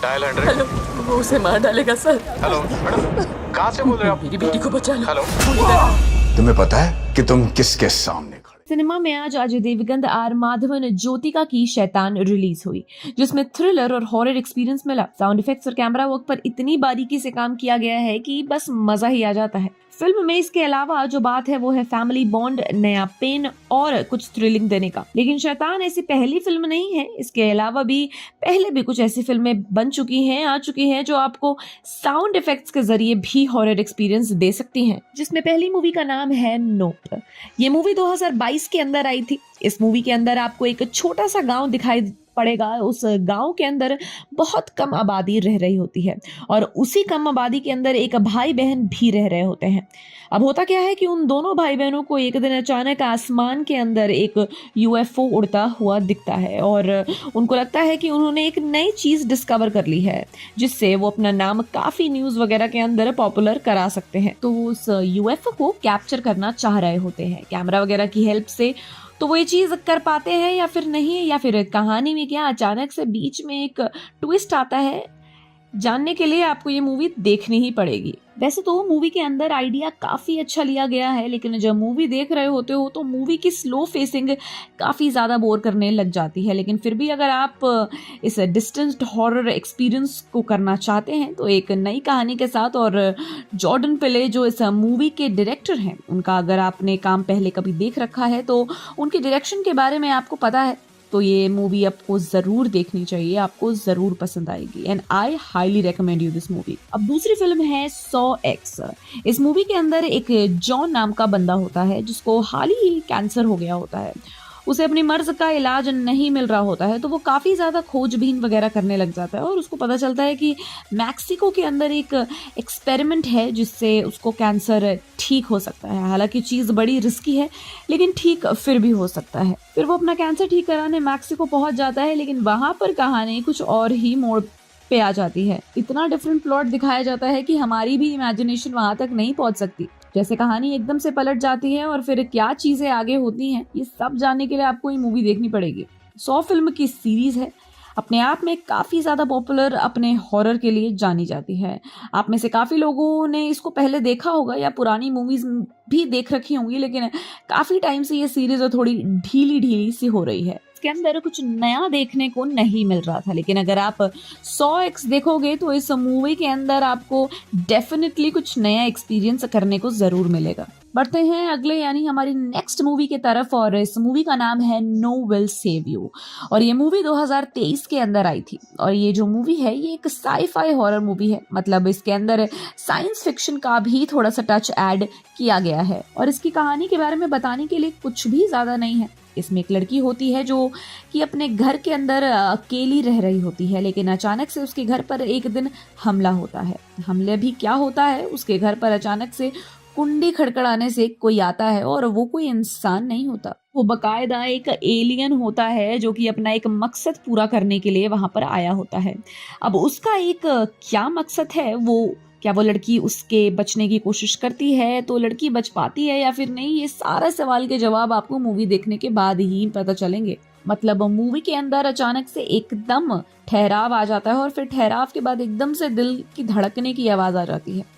Dial 100। Hello, वो उसे मार डालेगा सर। हेलो मैडम, कहाँ से बोल रहे हो आप? मेरी बेटी को बचा लो। हेलो। तुम्हें पता है कि तुम किसके सामने खड़े? सिनेमा में आज अजय देवगन आर माधवन ज्योतिका की शैतान रिलीज हुई, जिसमें थ्रिलर और हॉरर एक्सपीरियंस मिला। साउंड इफेक्ट्स और कैमरा वर्क पर इतनी बारीकी से काम किया गया है कि बस मजा ही आ जाता है। फिल्म में इसके अलावा जो बात है वो है फैमिली बॉन्ड, नया पेन और कुछ थ्रिलिंग देने का। लेकिन शैतान ऐसी पहली फिल्म नहीं है। इसके अलावा भी पहले भी कुछ ऐसी फिल्में बन चुकी हैं, आ चुकी हैं, जो आपको साउंड इफेक्ट्स के जरिए भी हॉरर एक्सपीरियंस दे सकती हैं। जिसमें पहली मूवी का नाम है नोप। ये मूवी 2022 के अंदर आई थी। इस मूवी के अंदर आपको एक छोटा सा गांव दिखाई पड़ेगा। उस गांव के अंदर बहुत कम आबादी रह रही होती है और उसी कम आबादी के अंदर एक भाई बहन भी रह रहे होते हैं। अब होता क्या है कि उन दोनों भाई बहनों को एक दिन अचानक आसमान के अंदर एक यूएफओ उड़ता हुआ दिखता है और उनको लगता है कि उन्होंने एक नई चीज डिस्कवर कर ली है, जिससे वो अपना नाम काफी न्यूज वगैरह के अंदर पॉपुलर करा सकते हैं। तो वो उस यूएफओ को कैप्चर करना चाह रहे होते हैं कैमरा वगैरह की हेल्प से। तो वो ये चीज कर पाते हैं या फिर नहीं, या फिर कहानी में क्या अचानक से बीच में एक ट्विस्ट आता है, जानने के लिए आपको ये मूवी देखनी ही पड़ेगी। वैसे तो मूवी के अंदर आइडिया काफी अच्छा लिया गया है, लेकिन जब मूवी देख रहे होते हो तो मूवी की स्लो फेसिंग काफी ज्यादा बोर करने लग जाती है। लेकिन फिर भी अगर आप इस डिस्टेंस्ड हॉरर एक्सपीरियंस को करना चाहते हैं तो एक नई कहानी के साथ, और जॉर्डन पिले जो इस मूवी के डायरेक्टर हैं, उनका अगर आपने काम पहले कभी देख रखा है तो उनके डायरेक्शन के बारे में आपको पता है, तो ये मूवी आपको जरूर देखनी चाहिए, आपको जरूर पसंद आएगी। And I highly recommend you this movie. अब दूसरी फिल्म है 100x। इस मूवी के अंदर एक जॉन नाम का बंदा होता है जिसको हाल ही कैंसर हो गया होता है। उसे अपनी मर्ज का इलाज नहीं मिल रहा होता है, तो वो काफ़ी ज़्यादा खोजबीन वगैरह करने लग जाता है और उसको पता चलता है कि मैक्सिको के अंदर एक एक्सपेरिमेंट है जिससे उसको कैंसर ठीक हो सकता है। हालांकि चीज़ बड़ी रिस्की है, लेकिन ठीक फिर भी हो सकता है। फिर वो अपना कैंसर ठीक कराने मैक्सिको पहुंच जाता है, लेकिन वहाँ पर कहानी कुछ और ही मोड़ पे आ जाती है। इतना डिफरेंट प्लॉट दिखाया जाता है कि हमारी भी इमेजिनेशन वहां तक नहीं पहुंच सकती। जैसे कहानी एकदम से पलट जाती है और फिर क्या चीजें आगे होती हैं, ये सब जानने के लिए आपको ये मूवी देखनी पड़ेगी। 100 फिल्म की सीरीज है, अपने आप में काफी ज्यादा पॉपुलर, अपने हॉरर के लिए जानी जाती है। आप में से काफी लोगों ने इसको पहले देखा होगा या पुरानी मूवीज भी देख रखी होंगी, लेकिन काफी टाइम से ये सीरीज थोड़ी ढीली ढीली सी हो रही है। इसके अंदर कुछ नया देखने को नहीं मिल रहा था, लेकिन अगर आप 100x देखोगे तो इस मूवी के अंदर आपको डेफिनेटली कुछ नया एक्सपीरियंस करने को जरूर मिलेगा। बढ़ते हैं अगले यानी हमारी नेक्स्ट मूवी की तरफ, और इस मूवी का नाम है नो विल सेव यू। और ये मूवी 2023 के अंदर आई थी। और ये जो मूवी है ये एक साई-फाई हॉरर मूवी है, मतलब इसके अंदर साइंस फिक्शन का भी थोड़ा सा टच ऐड किया गया है। और इसकी कहानी के बारे में बताने के लिए कुछ भी ज्यादा नहीं है। इसमें एक लड़की होती है जो कि अपने घर के अंदर अकेली रह रही होती है, लेकिन अचानक से उसके घर पर एक दिन हमला होता है। हमले भी क्या होता है, उसके घर पर अचानक से कुंडी खड़खड़ाने से कोई आता है और वो कोई इंसान नहीं होता, वो बकायदा एक एलियन होता है जो कि अपना एक मकसद पूरा करने के लिए वहां पर आया होता है। अब उसका एक क्या मकसद है, वो क्या वो लड़की उसके बचने की कोशिश करती है तो लड़की बच पाती है या फिर नहीं, ये सारा सवाल के जवाब आपको मूवी देखने के बाद ही पता चलेंगे। मतलब मूवी के अंदर अचानक से एकदम ठहराव आ जाता है और फिर ठहराव के बाद एकदम से दिल की धड़कने की आवाज आ जाती है।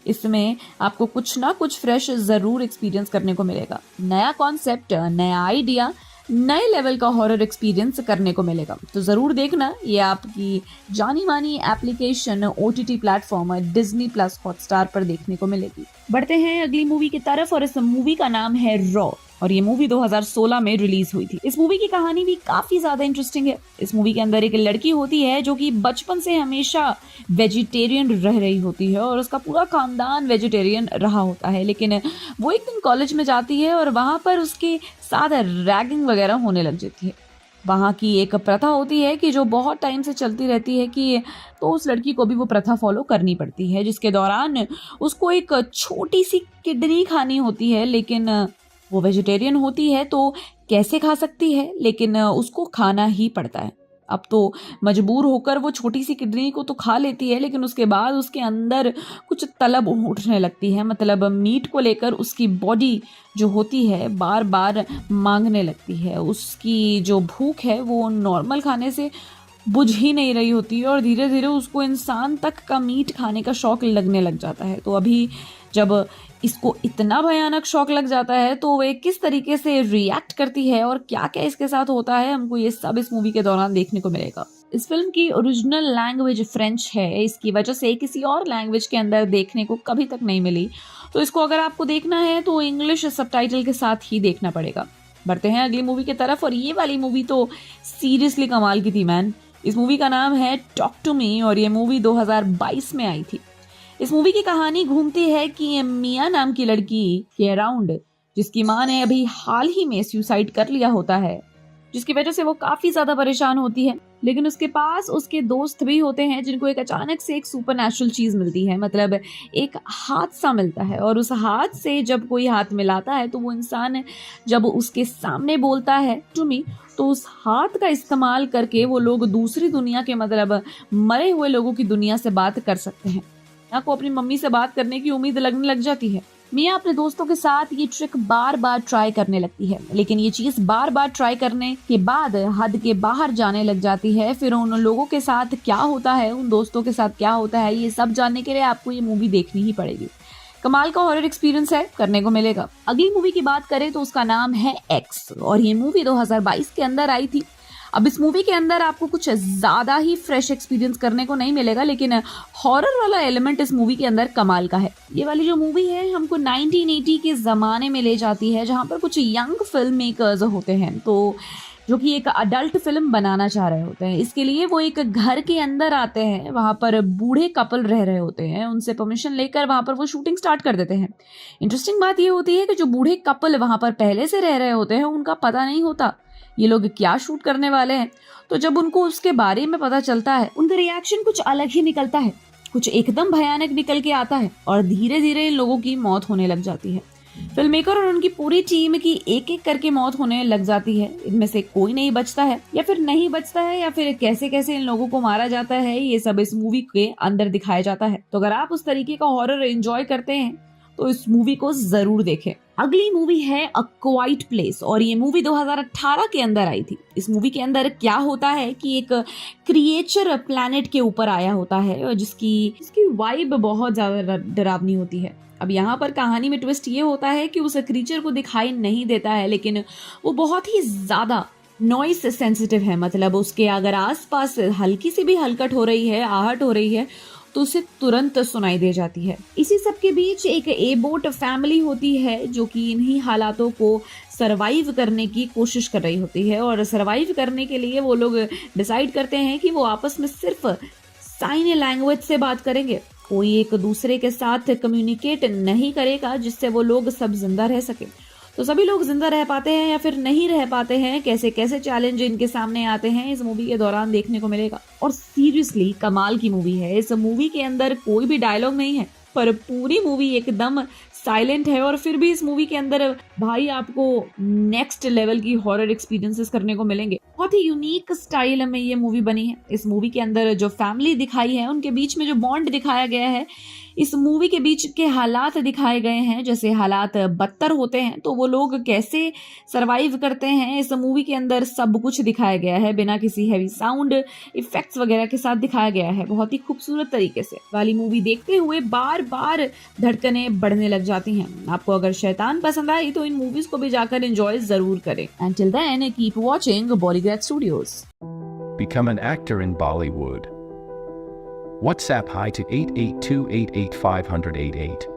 इसमें आपको कुछ ना कुछ फ्रेश जरूर एक्सपीरियंस करने को मिलेगा। नया कॉन्सेप्ट, नया आइडिया, नए लेवल का हॉरर एक्सपीरियंस करने को मिलेगा। तो जरूर देखना, ये आपकी जानी मानी application OTT platform Disney plus Hotstar पर देखने को मिलेगी। बढ़ते हैं अगली मूवी की तरफ, और इस मूवी का नाम है रॉ। और ये मूवी 2016 में रिलीज हुई थी। इस मूवी की कहानी भी काफी ज्यादा इंटरेस्टिंग है। इस मूवी के अंदर एक लड़की होती है जो कि बचपन से हमेशा वेजिटेरियन रह रही होती है और उसका पूरा खानदान वेजिटेरियन रहा होता है, लेकिन वो एक दिन कॉलेज में जाती है और वहां पर उसके साथ रैगिंग वगैरह होने लग जाती है। वहाँ की एक प्रथा होती है कि जो बहुत टाइम से चलती रहती है कि तो उस लड़की को भी वो प्रथा फॉलो करनी पड़ती है, जिसके दौरान उसको एक छोटी सी किडनी खानी होती है। लेकिन वो वेजिटेरियन होती है तो कैसे खा सकती है, लेकिन उसको खाना ही पड़ता है। अब तो मजबूर होकर वो छोटी सी किडनी को तो खा लेती है, लेकिन उसके बाद उसके अंदर कुछ तलब उठने लगती है। मतलब मीट को लेकर उसकी बॉडी जो होती है बार बार मांगने लगती है। उसकी जो भूख है वो नॉर्मल खाने से बुझ ही नहीं रही होती है और धीरे धीरे उसको इंसान तक का मीट खाने का शौक लगने लग जाता है। तो अभी जब इसको इतना भयानक शौक लग जाता है तो वे किस तरीके से रिएक्ट करती है और क्या क्या इसके साथ होता है, हमको ये सब इस मूवी के दौरान देखने को मिलेगा। इस फिल्म की ओरिजिनल लैंग्वेज फ्रेंच है, इसकी वजह से किसी और लैंग्वेज के अंदर देखने को कभी तक नहीं मिली। तो इसको अगर आपको देखना है तो इंग्लिश सबटाइटल के साथ ही देखना पड़ेगा। बढ़ते हैं अगली मूवी की तरफ, और ये वाली मूवी तो सीरियसली कमाल की थी मैन। इस मूवी का नाम है टॉक टू मी और ये मूवी 2022 में आई थी। इस मूवी की कहानी घूमती है कि मिया नाम की लड़की के अराउंड, जिसकी माँ ने अभी हाल ही में सुसाइड कर लिया होता है, जिसकी वजह से वो काफी ज्यादा परेशान होती है। लेकिन उसके पास उसके दोस्त भी होते हैं जिनको एक अचानक से एक सुपरनैचुरल चीज मिलती है, मतलब एक हाथ सा मिलता है। और उस हाथ से जब कोई हाथ मिलाता है तो वो इंसान जब उसके सामने बोलता है टू मी, तो उस हाथ का इस्तेमाल करके वो लोग दूसरी दुनिया के, मतलब मरे हुए लोगों की दुनिया से बात कर सकते हैं। मिया को अपनी मम्मी से बात करने की उम्मीद लगने लग जाती है। मिया अपने दोस्तों के साथ ये ट्रिक बार बार ट्राई करने लगती है, लेकिन ये चीज बार बार ट्राई करने के बाद हद के बाहर जाने लग जाती है। फिर उन लोगों के साथ क्या होता है, उन दोस्तों के साथ क्या होता है, ये सब जानने के लिए आपको ये मूवी देखनी ही पड़ेगी। कमाल का हॉरर एक्सपीरियंस है, करने को मिलेगा। अगली मूवी की बात करें तो उसका नाम है एक्स और ये मूवी 2022 के अंदर आई थी। अब इस मूवी के अंदर आपको कुछ ज्यादा ही फ्रेश एक्सपीरियंस करने को नहीं मिलेगा, लेकिन हॉरर वाला एलिमेंट इस मूवी के अंदर कमाल का है। ये वाली जो मूवी है हमको 1980 के जमाने में ले जाती है, जहां पर कुछ यंग फिल्म मेकर्स होते हैं तो जो कि एक अडल्ट फिल्म बनाना चाह रहे होते हैं। इसके लिए वो एक घर के अंदर आते हैं, वहां पर बूढ़े कपल रह रहे होते हैं, उनसे परमिशन लेकर वहां पर वो शूटिंग स्टार्ट कर देते हैं। इंटरेस्टिंग बात ये होती है कि जो बूढ़े कपल वहां पर पहले से रह रहे होते हैं उनका पता नहीं होता ये लोग क्या शूट करने वाले हैं। तो जब उनको उसके बारे में पता चलता है, उनका रिएक्शन कुछ अलग ही निकलता है, कुछ एकदम भयानक निकल के आता है और धीरे धीरे इन लोगों की मौत होने लग जाती है। फिल्म मेकर और उनकी पूरी टीम की एक एक करके मौत होने लग जाती है। इनमें से कोई नहीं बचता है या फिर नहीं बचता है या फिर कैसे कैसे इन लोगों को मारा जाता है, ये सब इस मूवी के अंदर दिखाया जाता है। तो अगर आप उस तरीके का हॉरर एंजॉय करते हैं तो इस मूवी को जरूर देखें। अगली मूवी है अ क्वाइट प्लेस और ये मूवी 2018 के अंदर आई थी। इस मूवी के अंदर क्या होता है कि एक क्रिएचर प्लैनेट के ऊपर आया होता है और जिसकी वाइब बहुत ज्यादा डरावनी होती है। अब यहाँ पर कहानी में ट्विस्ट ये होता है कि उस क्रीचर को दिखाई नहीं देता है, लेकिन वो बहुत ही ज्यादा नॉइस सेंसिटिव है, मतलब उसके अगर आसपास हल्की सी भी हलकट हो रही है, आहट हो रही है तो उसे तुरंत सुनाई दे जाती है। इसी सब के बीच एक ए बोट फैमिली होती है जो कि इन्हीं हालातों को सरवाइव करने की कोशिश कर रही होती है और सरवाइव करने के लिए वो लोग डिसाइड करते हैं कि वो आपस में सिर्फ साइन लैंग्वेज से बात करेंगे, कोई एक दूसरे के साथ कम्युनिकेट नहीं करेगा जिससे वो लोग सब जिंदा रह सके। तो सभी लोग जिंदा रह पाते हैं या फिर नहीं रह पाते हैं, कैसे कैसे चैलेंज इनके सामने आते हैं, इस मूवी के दौरान देखने को मिलेगा। और सीरियसली कमाल की मूवी है। इस मूवी के अंदर कोई भी डायलॉग नहीं है, पर पूरी मूवी एकदम साइलेंट है और फिर भी इस मूवी के अंदर भाई आपको नेक्स्ट लेवल की हॉरर एक्सपीरियंसेस करने को मिलेंगे। बहुत ही यूनिक स्टाइल में ये मूवी बनी है। इस मूवी के अंदर जो फैमिली दिखाई है, उनके बीच में जो बॉन्ड दिखाया गया है, इस मूवी के बीच के हालात दिखाए गए हैं, जैसे हालात बदतर होते हैं तो वो लोग कैसे सरवाइव करते हैं, इस मूवी के अंदर सब कुछ दिखाया गया है, बिना किसी हैवी साउंड इफेक्ट्स वगैरह के साथ दिखाया गया है, बहुत ही खूबसूरत तरीके से। वाली मूवी देखते हुए बार बार धड़कनें बढ़ने लग जाती हैं। आपको अगर शैतान पसंद आई तो इन मूवीज को भी जाकर एंजॉय जरूर करें। Until then, keep watching Bollygrad Studios. Become an actor in Bollywood. WhatsApp hi to 8828850088.